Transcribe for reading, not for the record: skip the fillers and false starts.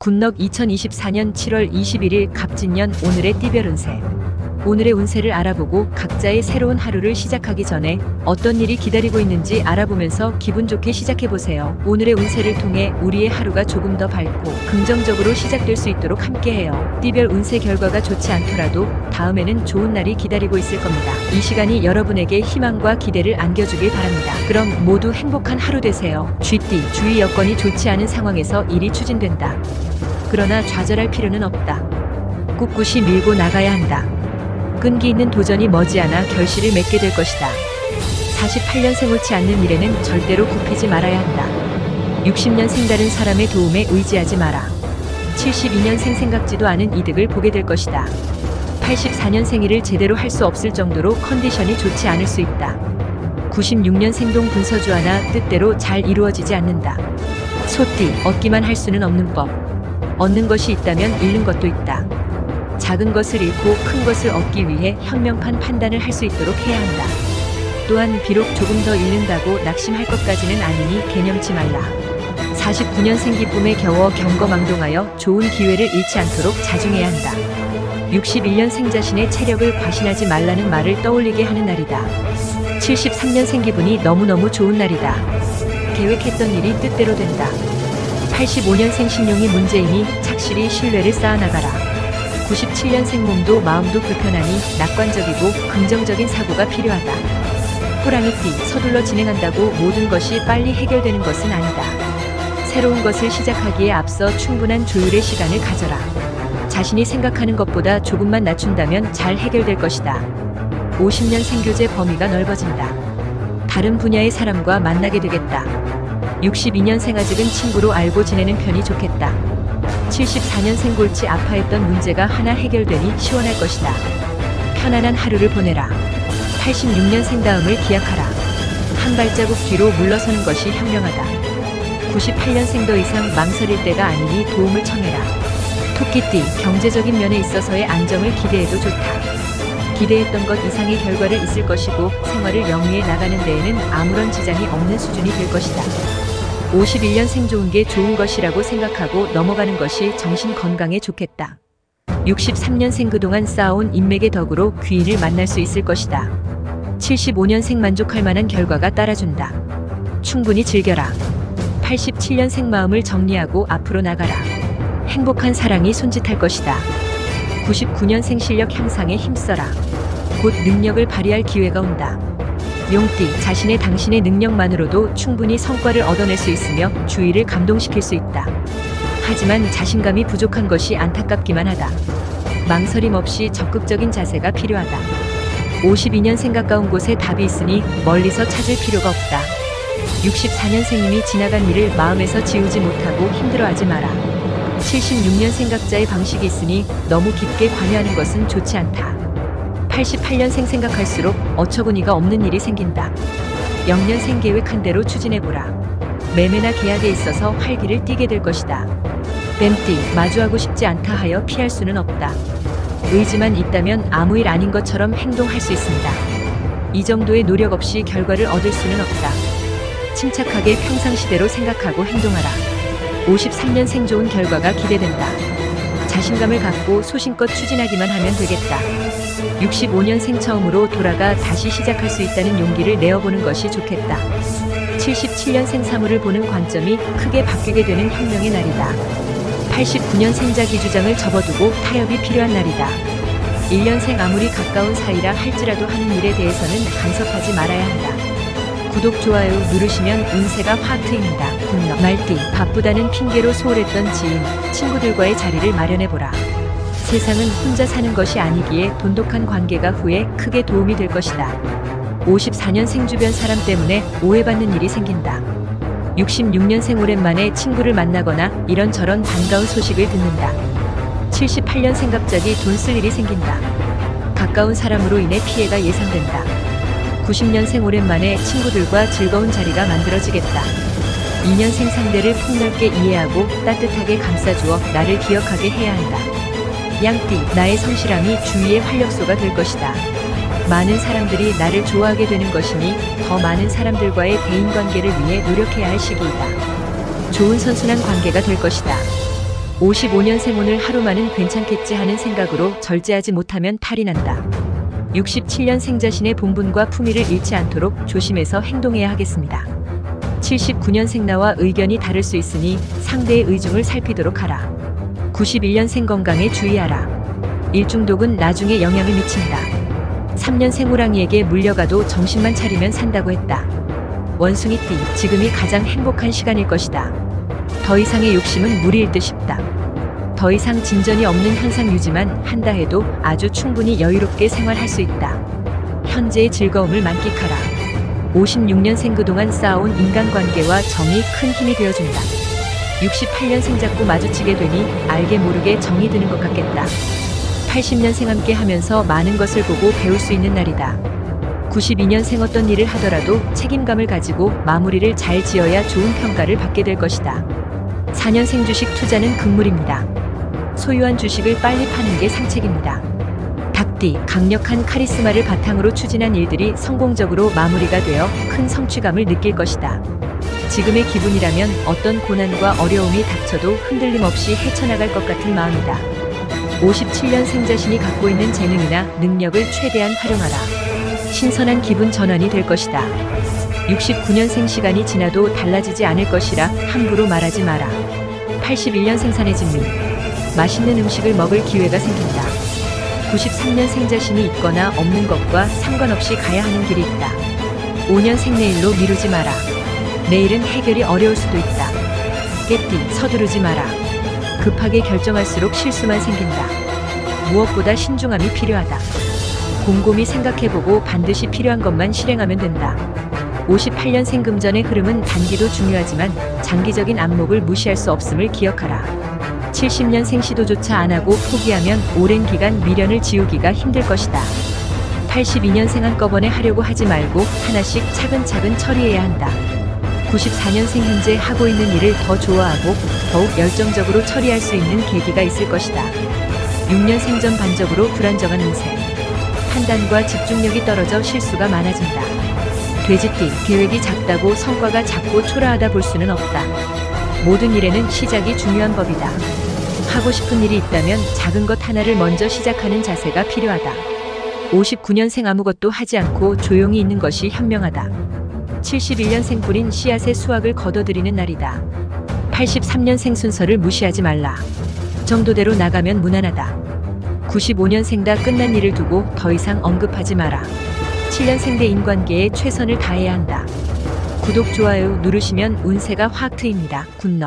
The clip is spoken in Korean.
굿넉 2024년 7월 21일 갑진년 오늘의 띠별 운세. 오늘의 운세를 알아보고 각자의 새로운 하루를 시작하기 전에 어떤 일이 기다리고 있는지 알아보면서 기분 좋게 시작해보세요. 오늘의 운세를 통해 우리의 하루가 조금 더 밝고 긍정적으로 시작될 수 있도록 함께해요. 띠별 운세 결과가 좋지 않더라도 다음에는 좋은 날이 기다리고 있을 겁니다. 이 시간이 여러분에게 희망과 기대를 안겨주길 바랍니다. 그럼 모두 행복한 하루 되세요. 쥐띠, 주위 여건이 좋지 않은 상황에서 일이 추진된다. 그러나 좌절할 필요는 없다. 꿋꿋이 밀고 나가야 한다. 끈기 있는 도전이 머지않아 결실을 맺게 될 것이다. 48년생 옳지 않는 일에는 절대로 굽히지 말아야 한다. 60년생 다른 사람의 도움에 의지하지 마라. 72년생 생각지도 않은 이득을 보게 될 것이다. 84년생 일을 제대로 할 수 없을 정도로 컨디션이 좋지 않을 수 있다. 96년생 동 분서주 하나 뜻대로 잘 이루어지지 않는다. 소띠, 얻기만 할 수는 없는 법. 얻는 것이 있다면 잃는 것도 있다. 작은 것을 잃고 큰 것을 얻기 위해 현명한 판단을 할 수 있도록 해야 한다. 또한 비록 조금 더 잃는다고 낙심할 것까지는 아니니 개념치 말라. 49년생 기쁨에 겨워 경거망동하여 좋은 기회를 잃지 않도록 자중해야 한다. 61년생 자신의 체력을 과신하지 말라는 말을 떠올리게 하는 날이다. 73년생 기분이 너무너무 좋은 날이다. 계획했던 일이 뜻대로 된다. 85년생 신용이 문제이니 착실히 신뢰를 쌓아나가라. 97년생 몸도 마음도 불편하니 낙관적이고 긍정적인 사고가 필요하다. 호랑이띠, 서둘러 진행한다고 모든 것이 빨리 해결되는 것은 아니다. 새로운 것을 시작하기에 앞서 충분한 조율의 시간을 가져라. 자신이 생각하는 것보다 조금만 낮춘다면 잘 해결될 것이다. 50년생 교제 범위가 넓어진다. 다른 분야의 사람과 만나게 되겠다. 62년생 아직은 친구로 알고 지내는 편이 좋겠다. 74년생 골치 아파했던 문제가 하나 해결되니 시원할 것이다. 편안한 하루를 보내라. 86년생 다음을 기약하라. 한 발자국 뒤로 물러서는 것이 현명하다. 98년생 더 이상 망설일 때가 아니니 도움을 청해라. 토끼띠, 경제적인 면에 있어서의 안정을 기대해도 좋다. 기대했던 것 이상의 결과를 있을 것이고 생활을 영위해 나가는 데에는 아무런 지장이 없는 수준이 될 것이다. 51년생 좋은 게 좋은 것이라고 생각하고 넘어가는 것이 정신 건강에 좋겠다. 63년생 그동안 쌓아온 인맥의 덕으로 귀인을 만날 수 있을 것이다. 75년생 만족할 만한 결과가 따라준다. 충분히 즐겨라. 87년생 마음을 정리하고 앞으로 나가라. 행복한 사랑이 손짓할 것이다. 99년생 실력 향상에 힘써라. 곧 능력을 발휘할 기회가 온다. 용띠, 자신의 당신의 능력만으로도 충분히 성과를 얻어낼 수 있으며 주위를 감동시킬 수 있다. 하지만 자신감이 부족한 것이 안타깝기만 하다. 망설임 없이 적극적인 자세가 필요하다. 52년생 가까운 곳에 답이 있으니 멀리서 찾을 필요가 없다. 64년생님이 지나간 일을 마음에서 지우지 못하고 힘들어하지 마라. 76년생 각자의 방식이 있으니 너무 깊게 관여하는 것은 좋지 않다. 88년생 생각할수록 어처구니가 없는 일이 생긴다. 0년생 계획한 대로 추진해보라. 매매나 계약에 있어서 활기를 띠게 될 것이다. 뱀띠, 마주하고 싶지 않다 하여 피할 수는 없다. 의지만 있다면 아무 일 아닌 것처럼 행동할 수 있습니다. 이 정도의 노력 없이 결과를 얻을 수는 없다. 침착하게 평상시대로 생각하고 행동하라. 53년생 좋은 결과가 기대된다. 자신감을 갖고 소신껏 추진하기만 하면 되겠다. 65년생 처음으로 돌아가 다시 시작할 수 있다는 용기를 내어보는 것이 좋겠다. 77년생 사물을 보는 관점이 크게 바뀌게 되는 혁명의 날이다. 89년생자 기주장을 접어두고 타협이 필요한 날이다. 1년생 아무리 가까운 사이라 할지라도 하는 일에 대해서는 간섭하지 말아야 한다. 구독, 좋아요 누르시면 운세가 확 트입니다. 굿넉. 말띠, 바쁘다는 핑계로 소홀했던 지인, 친구들과의 자리를 마련해보라. 세상은 혼자 사는 것이 아니기에 돈독한 관계가 후에 크게 도움이 될 것이다. 54년생 주변 사람 때문에 오해받는 일이 생긴다. 66년생 오랜만에 친구를 만나거나 이런저런 반가운 소식을 듣는다. 78년생 갑자기 돈 쓸 일이 생긴다. 가까운 사람으로 인해 피해가 예상된다. 90년생 오랜만에 친구들과 즐거운 자리가 만들어지겠다. 2년생 상대를 폭넓게 이해하고 따뜻하게 감싸주어 나를 기억하게 해야 한다. 양띠, 나의 성실함이 주위의 활력소가 될 것이다. 많은 사람들이 나를 좋아하게 되는 것이니 더 많은 사람들과의 대인관계를 위해 노력해야 할 시기이다. 좋은 선순환 관계가 될 것이다. 55년생 오늘 하루만은 괜찮겠지 하는 생각으로 절제하지 못하면 탈이 난다. 67년생 자신의 본분과 품위를 잃지 않도록 조심해서 행동해야 하겠습니다. 79년생 나와 의견이 다를 수 있으니 상대의 의중을 살피도록 하라. 91년생 건강에 주의하라. 일중독은 나중에 영향을 미친다. 3년생 호랑이에게 물려가도 정신만 차리면 산다고 했다. 원숭이띠, 지금이 가장 행복한 시간일 것이다. 더 이상의 욕심은 무리일 듯 싶다. 더 이상 진전이 없는 현상 유지만 한다 해도 아주 충분히 여유롭게 생활할 수 있다. 현재의 즐거움을 만끽하라. 56년생 그동안 쌓아온 인간관계와 정이 큰 힘이 되어준다. 68년생 자꾸 마주치게 되니 알게 모르게 정이 드는 것 같겠다. 80년생 함께 하면서 많은 것을 보고 배울 수 있는 날이다. 92년생 어떤 일을 하더라도 책임감을 가지고 마무리를 잘 지어야 좋은 평가를 받게 될 것이다. 4년생 주식 투자는 금물입니다. 소유한 주식을 빨리 파는 게 상책입니다. 닭띠, 강력한 카리스마를 바탕으로 추진한 일들이 성공적으로 마무리가 되어 큰 성취감을 느낄 것이다. 지금의 기분이라면 어떤 고난과 어려움이 닥쳐도 흔들림 없이 헤쳐나갈 것 같은 마음이다. 57년생 자신이 갖고 있는 재능이나 능력을 최대한 활용하라. 신선한 기분 전환이 될 것이다. 69년생 시간이 지나도 달라지지 않을 것이라 함부로 말하지 마라. 81년생 산의 진미, 맛있는 음식을 먹을 기회가 생긴다. 93년생 자신이 있거나 없는 것과 상관없이 가야 하는 길이 있다. 5년생 내일로 미루지 마라. 내일은 해결이 어려울 수도 있다. 깨띠, 서두르지 마라. 급하게 결정할수록 실수만 생긴다. 무엇보다 신중함이 필요하다. 곰곰이 생각해보고 반드시 필요한 것만 실행하면 된다. 58년생 금전의 흐름은 단기도 중요하지만 장기적인 안목을 무시할 수 없음을 기억하라. 70년생 시도조차 안 하고 포기하면 오랜 기간 미련을 지우기가 힘들 것이다. 82년생 한꺼번에 하려고 하지 말고 하나씩 차근차근 처리해야 한다. 94년생 현재 하고 있는 일을 더 좋아하고 더욱 열정적으로 처리할 수 있는 계기가 있을 것이다. 6년생 전반적으로 불안정한 운세. 판단과 집중력이 떨어져 실수가 많아진다. 돼지띠, 계획이 작다고 성과가 작고 초라하다 볼 수는 없다. 모든 일에는 시작이 중요한 법이다. 하고 싶은 일이 있다면 작은 것 하나를 먼저 시작하는 자세가 필요하다. 59년생 아무것도 하지 않고 조용히 있는 것이 현명하다. 71년생 뿌린 씨앗의 수확을 거둬들이는 날이다. 83년생 순서를 무시하지 말라. 정도대로 나가면 무난하다. 95년생 다 끝난 일을 두고 더 이상 언급하지 마라. 7년생 대 인관계에 최선을 다해야 한다. 구독, 좋아요 누르시면 운세가 확 트입니다. 굿럭.